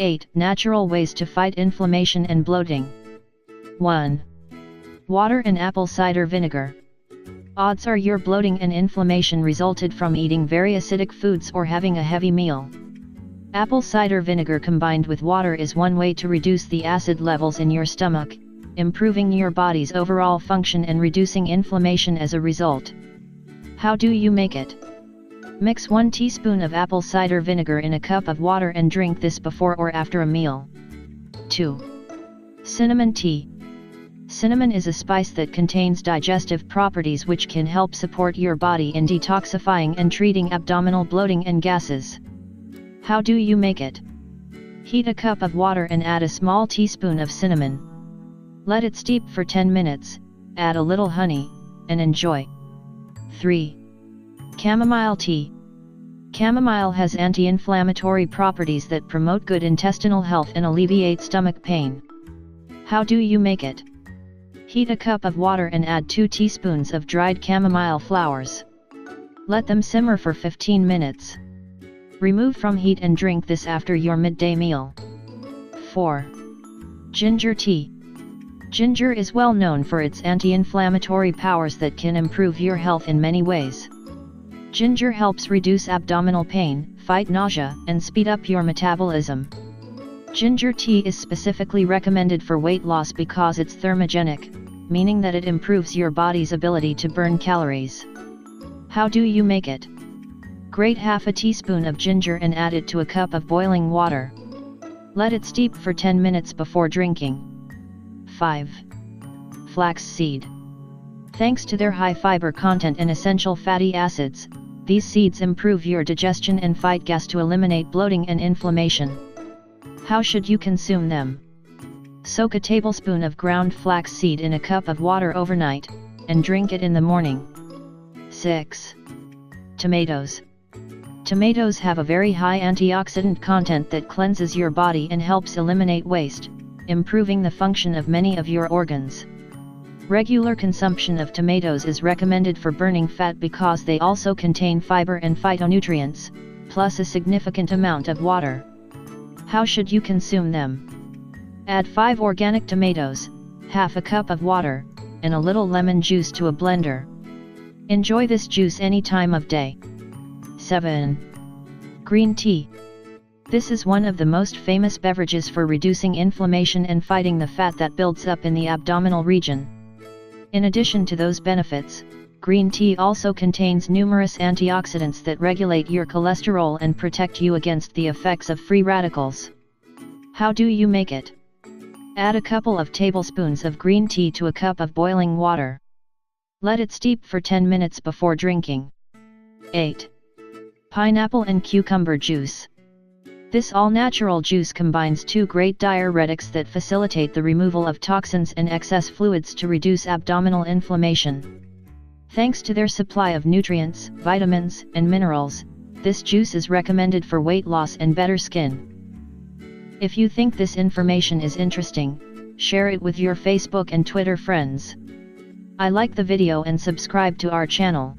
8 Natural ways to fight inflammation and bloating. 1. Water and apple cider vinegar. Odds are your bloating and inflammation resulted from eating very acidic foods or having a heavy meal. Apple cider vinegar combined with water is one way to reduce the acid levels in your stomach, improving your body's overall function and reducing inflammation as a result. How do you make it? Mix 1 teaspoon of apple cider vinegar in a cup of water and drink this before or after a meal. 2. Cinnamon tea. Cinnamon is a spice that contains digestive properties which can help support your body in detoxifying and treating abdominal bloating and gases. How do you make it? Heat a cup of water and add a small teaspoon of cinnamon. Let it steep for 10 minutes, add a little honey, and enjoy. 3. Chamomile tea. Chamomile has anti-inflammatory properties that promote good intestinal health and alleviate stomach pain. How do you make it? Heat a cup of water and add 2 teaspoons of dried chamomile flowers. Let them simmer for 15 minutes. Remove from heat and drink this after your midday meal. 4. Ginger tea. Ginger is well known for its anti-inflammatory powers that can improve your health in many ways. Ginger helps reduce abdominal pain, fight nausea, and speed up your metabolism. Ginger tea is specifically recommended for weight loss because it's thermogenic, meaning that it improves your body's ability to burn calories. How do you make it? Grate half a teaspoon of ginger and add it to a cup of boiling water. Let it steep for 10 minutes before drinking. 5. Flax seed. Thanks to their high fiber content and essential fatty acids, these seeds improve your digestion and fight gas to eliminate bloating and inflammation. How should you consume them? Soak a tablespoon of ground flax seed in a cup of water overnight, and drink it in the morning. 6. Tomatoes. Tomatoes have a very high antioxidant content that cleanses your body and helps eliminate waste, improving the function of many of your organs. Regular consumption of tomatoes is recommended for burning fat because they also contain fiber and phytonutrients, plus a significant amount of water. How should you consume them? Add 5 organic tomatoes, half a cup of water, and a little lemon juice to a blender. Enjoy this juice any time of day. 7. Green tea. This is one of the most famous beverages for reducing inflammation and fighting the fat that builds up in the abdominal region. In addition to those benefits, green tea also contains numerous antioxidants that regulate your cholesterol and protect you against the effects of free radicals. How do you make it? Add a couple of tablespoons of green tea to a cup of boiling water. Let it steep for 10 minutes before drinking. 8. Pineapple and cucumber juice. This all-natural juice combines 2 great diuretics that facilitate the removal of toxins and excess fluids to reduce abdominal inflammation. Thanks to their supply of nutrients, vitamins, and minerals, this juice is recommended for weight loss and better skin. If you think this information is interesting, share it with your Facebook and Twitter friends. I like the video and subscribe to our channel.